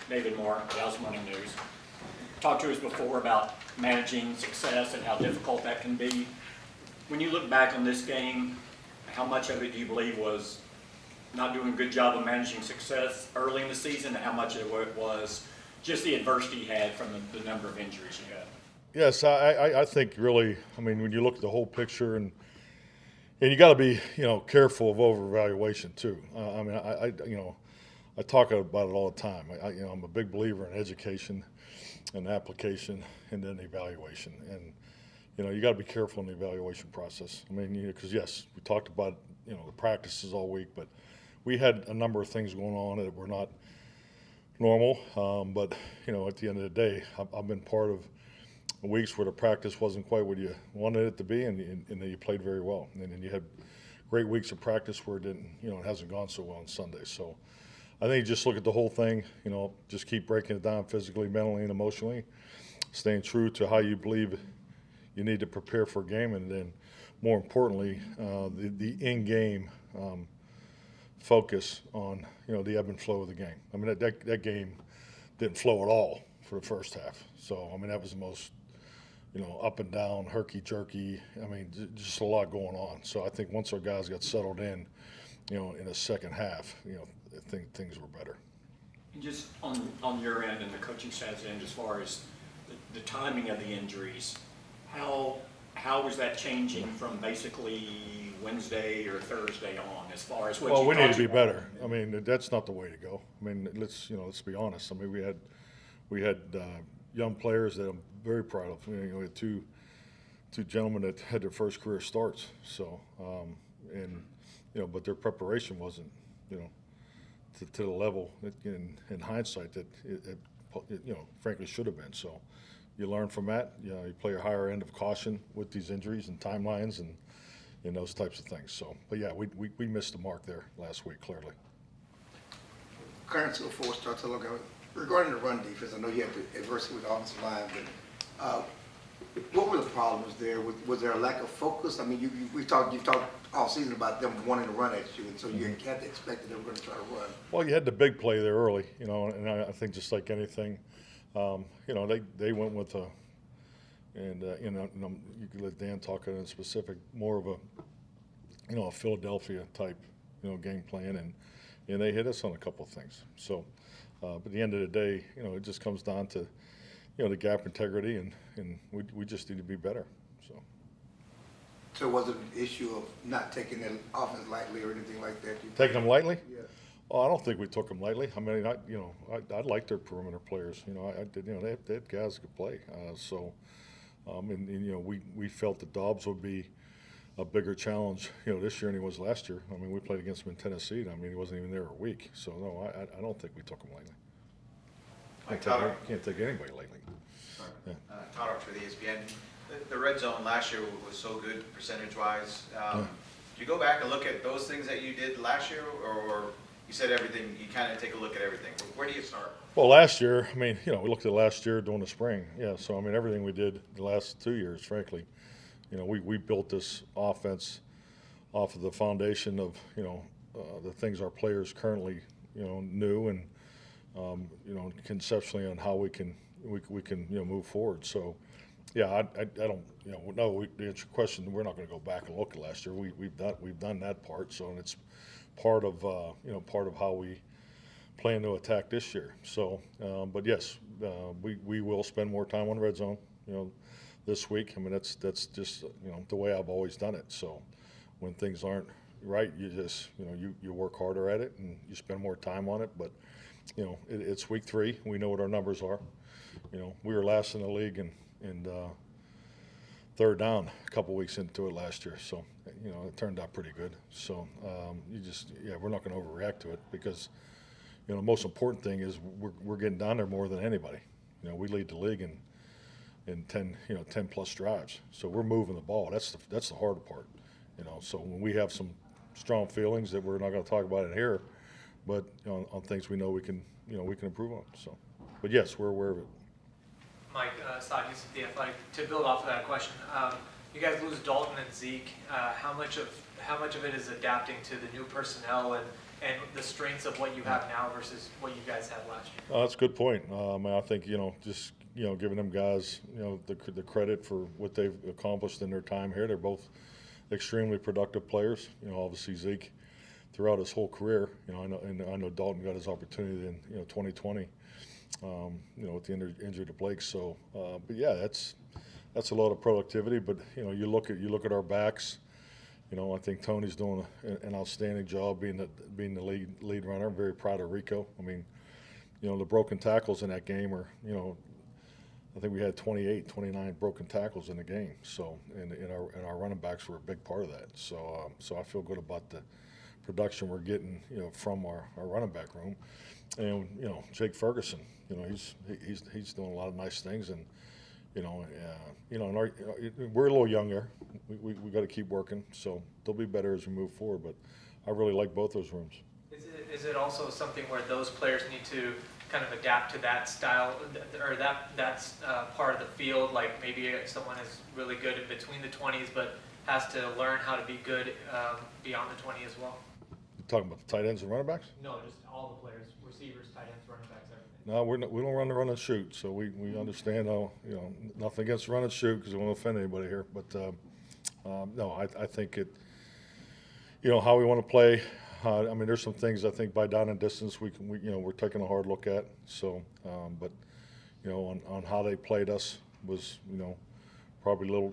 David Moore, Dallas Morning News. Talked to us before about managing success and how difficult that can be. When you look back on this game, how much of it do you believe was not doing a good job of managing success early in the season, and how much of it was just the adversity you had from the number of injuries you had? Yes, I think really, I mean, when you look at the whole picture, and you got to be, careful of over-evaluation too. I talk about it all the time. I'm a big believer in education and application and then evaluation. And, you got to be careful in the evaluation process. I mean, because yes, we talked about, the practices all week, but we had a number of things going on that were not normal. But, at the end of the day, I've been part of weeks where the practice wasn't quite what you wanted it to be, and then you played very well. And then you had great weeks of practice where it didn't, it hasn't gone so well on Sunday. So I think just look at the whole thing, just keep breaking it down physically, mentally, and emotionally, staying true to how you believe you need to prepare for a game, and then more importantly, the in-game focus on, the ebb and flow of the game. I mean, that game didn't flow at all for the first half. So, I mean, that was the most, up and down, herky-jerky. I mean, just a lot going on. So I think once our guys got settled in the second half, I think things were better. And just on your end and the coaching staff's end, as far as the timing of the injuries, how was that changing from basically Wednesday or Thursday on, as far as what well, you we need to be about? better. I mean, that's not the way to go. I mean, let's be honest. I mean, we had young players that I'm very proud of. We had two gentlemen that had their first career starts. So, but their preparation wasn't, to the level in hindsight that it frankly should have been. So, you learn from that. You play a higher end of caution with these injuries and timelines and those types of things. So, but yeah, we missed the mark there last week, clearly. Current to a full start to look at regarding the run defense. I know you had the adversity with the offensive line, but what were the problems there? Was there a lack of focus? I mean, you've talked all season about them wanting to run at you, and so you had to expect that they were going to try to run. Well, you had the big play there early, and I think just like anything, they went with you could let Dan talk in specific, more of a Philadelphia type, game plan, and they hit us on a couple of things. So, but at the end of the day, it just comes down to, the gap integrity, and we just need to be better. So was it an issue of not taking the offense lightly or anything like that? Taking them lightly? Yeah. Oh, I don't think we took them lightly. I mean, I like their perimeter players. I did. They had guys that could play. We felt that Dobbs would be a bigger challenge, this year than he was last year. I mean, we played against him in Tennessee. I mean, he wasn't even there a week. So no, I don't think we took him lightly. Can't take anybody lightly. Yeah. Todd Archer for the ESPN. The red zone last year was so good percentage-wise. Do you go back and look at those things that you did last year, or you said everything? You kind of take a look at everything. Where do you start? Well, last year, I mean, we looked at last year during the spring. Yeah, so I mean, everything we did the last 2 years, frankly, we built this offense off of the foundation of the things our players currently knew, and conceptually on how we can move forward. So, yeah, I don't no. To answer your question, we're not going to go back and look at last year. We've done that part. So, and it's part of how we plan to attack this year. So, but yes, we will spend more time on red zone. This week. I mean, that's just the way I've always done it. So, when things aren't right, you just you work harder at it and you spend more time on it. But it's week 3. We know what our numbers are. We were last in the league and third down a couple weeks into it last year. So, it turned out pretty good. So, we're not going to overreact to it because, the most important thing is we're getting down there more than anybody. We lead the league in 10 plus drives. So we're moving the ball. That's the hard part. So when we have some strong feelings that we're not going to talk about in here, but on things we know we can improve on. So, but yes, we're aware of it. Mike, Sadi's The Athletic. To build off of that question, you guys lose Dalton and Zeke. How much of it is adapting to the new personnel and the strengths of what you have now versus what you guys had last year? That's a good point. I think, just, giving them guys, the credit for what they've accomplished in their time here. They're both extremely productive players. Obviously Zeke throughout his whole career, I know Dalton got his opportunity in, 2020, with the injury to Blake. So, but yeah, that's a lot of productivity. But, you look at our backs. I think Tony's doing an outstanding job being the lead runner. I'm very proud of Rico. I mean, the broken tackles in that game are, I think we had 29 broken tackles in the game. So, and our running backs were a big part of that. So, so I feel good about the production we're getting, from our running back room. And, Jake Ferguson, he's doing a lot of nice things. And, and we're a little younger. We got to keep working, so they'll be better as we move forward. But I really like both those rooms. Is it also something where those players need to kind of adapt to that style or that's part of the field? Like maybe someone is really good in between the 20s, but has to learn how to be good beyond the 20 as well. You talking about the tight ends and running backs? No, just all the players, receivers, tight ends, running backs, everything. No, we don't run the run and shoot, so we understand how, nothing against run and shoot because we won't offend anybody here. But no, I think it, how we want to play. I mean, there's some things I think by down and distance we're taking a hard look at. So, but on how they played us was probably a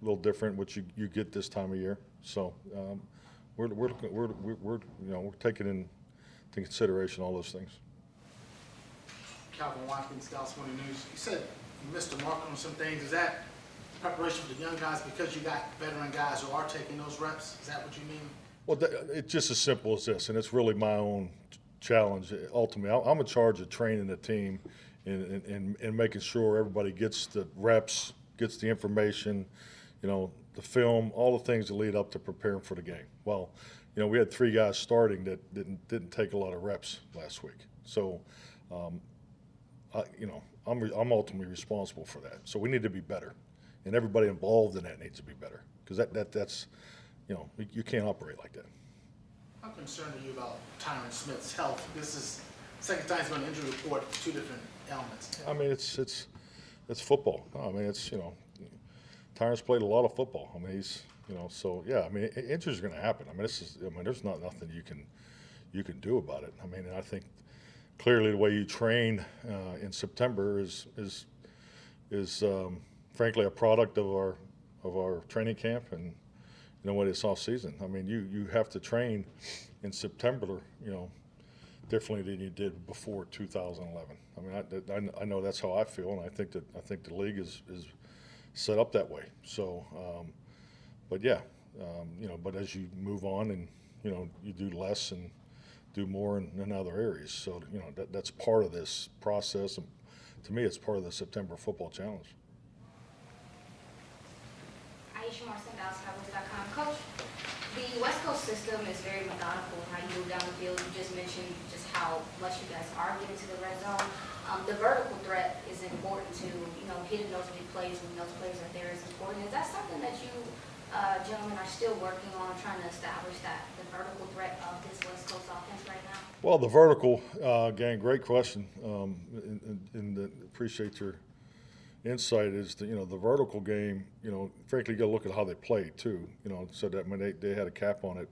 little different, which you get this time of year. So we're taking into consideration all those things. Calvin Watkins, Dallas Morning News. You said you missed the mark on some things. Is that preparation for the young guys because you got veteran guys who are taking those reps? Is that what you mean? Well, it's just as simple as this, and it's really my own challenge. Ultimately, I'm in charge of training the team and making sure everybody gets the reps, gets the information, the film, all the things that lead up to preparing for the game. Well, we had 3 guys starting that didn't take a lot of reps last week. So, I'm ultimately responsible for that. So we need to be better, and everybody involved in that needs to be better because that's you can't operate like that. How concerned are you about Tyron Smith's health? This is the second time he's been on injury report for 2 different ailments. I mean, it's football. I mean, Tyron's played a lot of football. I mean, he's so yeah. I mean, injuries are going to happen. I mean, there's nothing you can do about it. I mean, I think clearly the way you train in September is frankly a product of our training camp and what it's off season. I mean, you have to train in September, differently than you did before 2011. I mean, I know that's how I feel, and I think the league is set up that way. So, but yeah, but as you move on and you do less and do more in other areas. So that's part of this process, and to me, it's part of the September Football Challenge. Aisha Marson, DallasCowboys.com. Coach, the West Coast system is very methodical in how you move down the field. You just mentioned just how much you guys are getting to the red zone. The vertical threat is important to, hitting those big plays when those plays are there is important. Is that something that you gentlemen are still working on, trying to establish the vertical threat of this West Coast offense right now? Well, the vertical, gang, great question. Appreciate your insight. Is the vertical game. Frankly, you got to look at how they played too. So that when they had a cap on it,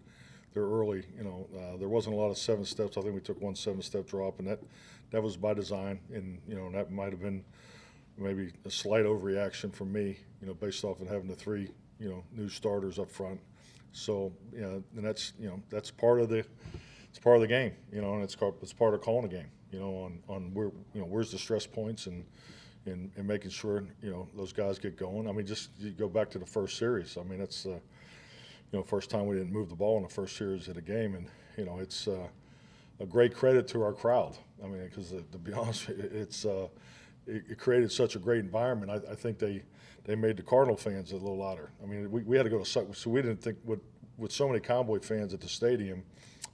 they're early. There wasn't a lot of 7 steps. I think we took 1 7-step drop, and that was by design. And that might have been maybe a slight overreaction from me. Based off of having the 3 new starters up front. So and that's part of the game. And it's part of calling the game. On where where's the stress points and making sure those guys get going. I mean, just you go back to the first series. I mean, that's first time we didn't move the ball in the first series of the game, and it's a great credit to our crowd. I mean, because to be honest, it created such a great environment. I think they made the Cardinal fans a little louder. I mean, we had to go to so we didn't think with so many Cowboy fans at the stadium,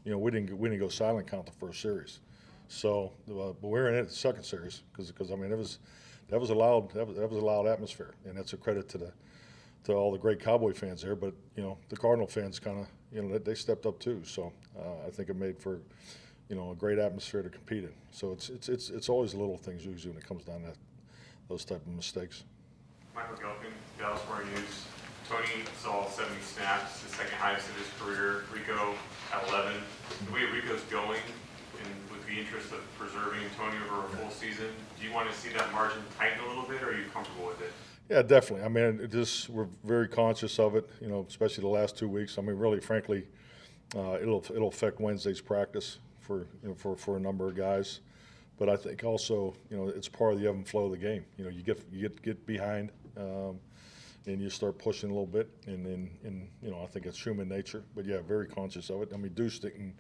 we didn't go silent count the first series. So, but we were in it the second series because I mean that was a loud atmosphere, and that's a credit to to all the great Cowboy fans there, but the Cardinal fans kind of they stepped up too. So I think it made for a great atmosphere to compete in. So it's always the little things usually when it comes down to those type of mistakes. Michael Gelkin, Dallas Morning News. Tony saw 70 snaps, the second highest of his career. Rico at 11. The way Rico's going, and with the interest of preserving Tony over a full season, do you want to see that margin tighten a little bit, or are you comfortable with it? Yeah, definitely. I mean, we're very conscious of it. Especially the last 2 weeks. I mean, really, frankly, it'll affect Wednesday's practice for a number of guys. But I think also, it's part of the ebb and flow of the game. You get behind, and you start pushing a little bit, and then I think it's human nature. But yeah, very conscious of it. I mean, Deuce didn't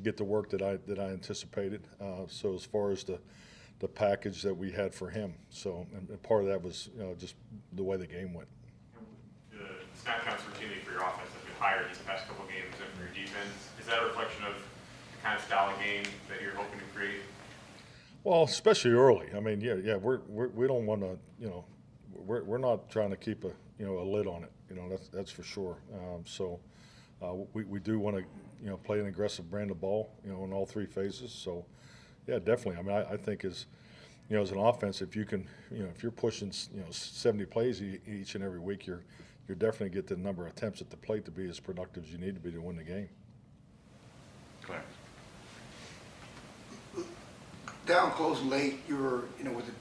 get the work that I anticipated. So as far as the package that we had for him, so and part of that was just the way the game went. The snap counts routinely for your offense have been higher these past couple of games than for your defense. Is that a reflection of the kind of style of game that you're hoping to create? Well, especially early. I mean, yeah, we don't want to, we're not trying to keep a lid on it. That's for sure. So we do want to play an aggressive brand of ball, in all three phases. So yeah, definitely. I mean, I think as an offense, if you can, if you're pushing 70 plays each and every week, you're definitely get the number of attempts at the plate to be as productive as you need to be to win the game. Correct. Down close late, you were, with the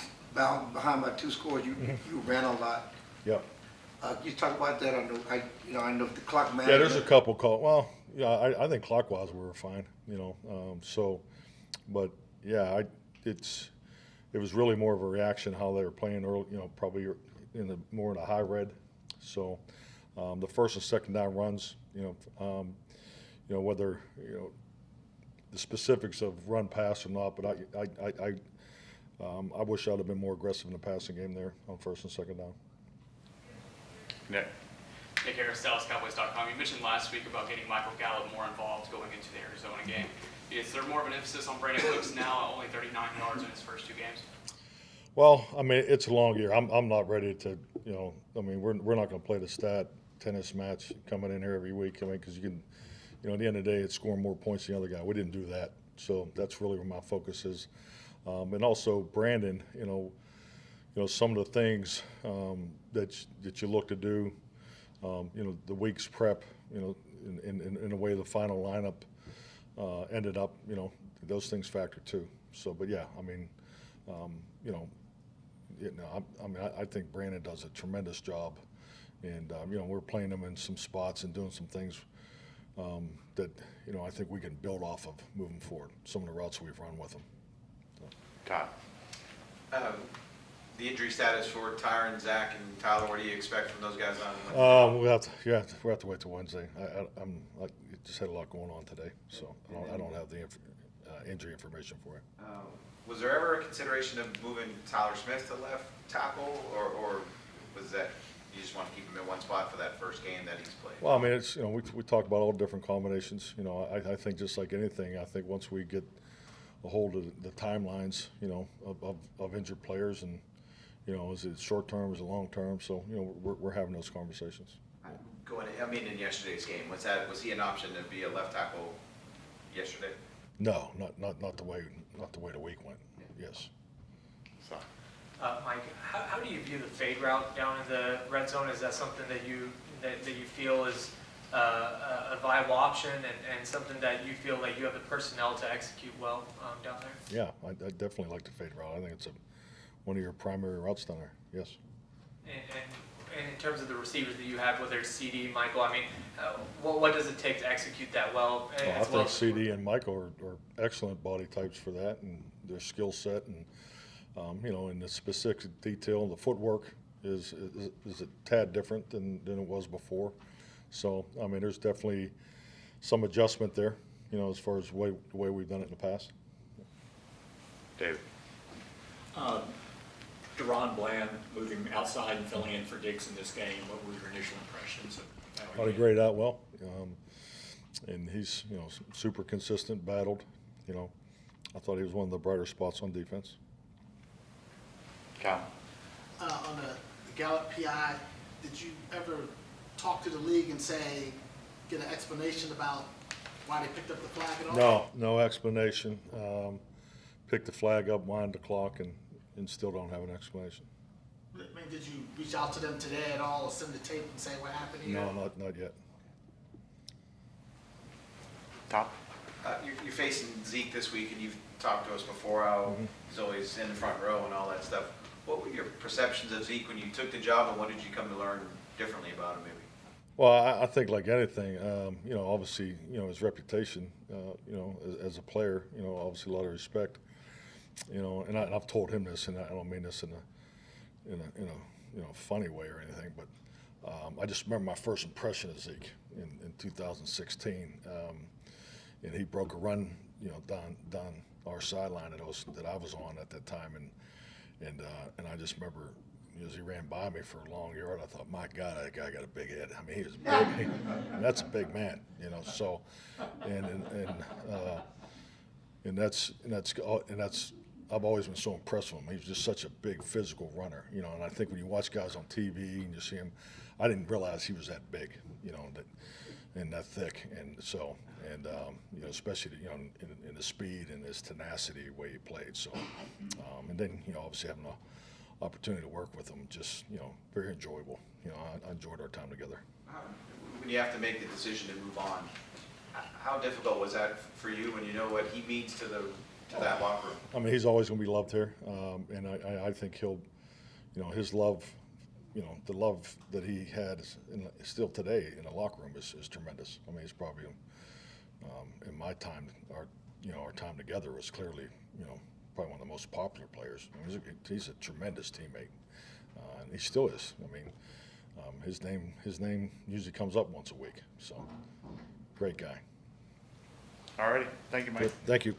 behind by 2 scores, you ran a lot. Yep. You talk about that on the, I know the clock management. Yeah, there's a couple calls. Well, yeah, I think clockwise we were fine. But yeah, it was really more of a reaction how they were playing early. Probably more in the high red. So the first and second down runs. Whether the specifics of run pass or not, but I wish I'd have been more aggressive in the passing game there on first and second down. Nick. Nick Harris, DallasCowboys.com. You mentioned last week about getting Michael Gallup more involved going into the Arizona game. Is there more of an emphasis on Brandon Cooks now, only 39 yards in his first 2 games? Well, I mean, it's a long year. I'm not ready to, I mean, we're not going to play the stat tennis match coming in here every week. I mean, because you can, at the end of the day, it's scoring more points than the other guy. We didn't do that. So that's really where my focus is. And also Brandon, some of the things that you look to do, the week's prep, in the way the final lineup ended up, those things factor too. So, but yeah, I mean, I think Brandon does a tremendous job, and we're playing him in some spots and doing some things that I think we can build off of moving forward. Some of the routes we've run with him. Todd. The injury status for Tyron, Zach, and Tyler, what do you expect from those guys on? We'll have to wait till Wednesday. I just had a lot going on today, so I don't have the injury information for you. Was there ever a consideration of moving Tyler Smith to left tackle, or was that you just want to keep him in one spot for that first game that he's played? Well, I mean, it's we talk about all different combinations. I think just like anything, I think once we get a hold of the timelines, of injured players, and is it short term, is it long term? So we're having those conversations. In yesterday's game, was he an option to be a left tackle yesterday? No, not the way the week went. Yes. So. Mike, how do you view the fade route down in the red zone? Is that something that you feel is a viable option and something that you feel like you have the personnel to execute well down there? Yeah, I definitely like the fade route. I think it's one of your primary routes down there. Yes. And in terms of the receivers that you have, whether it's CD, Michael, I mean, what does it take to execute that well? I think CD and Michael are excellent body types for that, and their skill set, and and the specific detail, the footwork is a tad different than it was before. So I mean, there's definitely some adjustment there, as far as the way we've done it in the past. David. Deron Bland moving outside and filling in for Diggs in this game. What were your initial impressions of how He graded out well, and he's super consistent, battled. I thought he was one of the brighter spots on defense. Cal. On the Gallup PI, did you ever talk to the league and say, get an explanation about why they picked up the flag at all? No explanation. Picked the flag up, wind the clock, and still don't have an explanation. I mean, did you reach out to them today at all or send the tape and say what happened here? No, not yet. Tom? You're facing Zeke this week, and you've talked to us before how he's always in the front row and all that stuff. What were your perceptions of Zeke when you took the job, and what did you come to learn differently about him, maybe? Well, I think like anything, you know, obviously, you know, his reputation, you know, as a player, you know, obviously a lot of respect, you know, and I've told him this, and I don't mean this in a you know, funny way or anything, but I just remember my first impression of Zeke in 2016, and he broke a run, you know, down our sideline that I was on at that time, and I just remember as he ran by me for a long yard, I thought, my God, that guy got a big head. I mean, he was big. That's a big man, you know. So, and that's I've always been so impressed with him. He's just such a big physical runner, you know. And I think when you watch guys on TV and you see him, I didn't realize he was that big, you know, and that thick. And so, you know, especially you know in the speed and his tenacity way he played. So, and then you know, obviously having an opportunity to work with him, just you know, very enjoyable. You know, I enjoyed our time together. When you have to make the decision to move on, how difficult was that for you when you know what he means to that locker room? I mean, he's always going to be loved here, and I think he'll, you know, his love, you know, the love that he had still today in the locker room is tremendous. I mean, he's probably, in my time, our time together was clearly, you know, probably one of the most popular players. I mean, he's a tremendous teammate, and he still is. I mean, his name usually comes up once a week. So, great guy. All righty. Thank you, Mike. Thank you.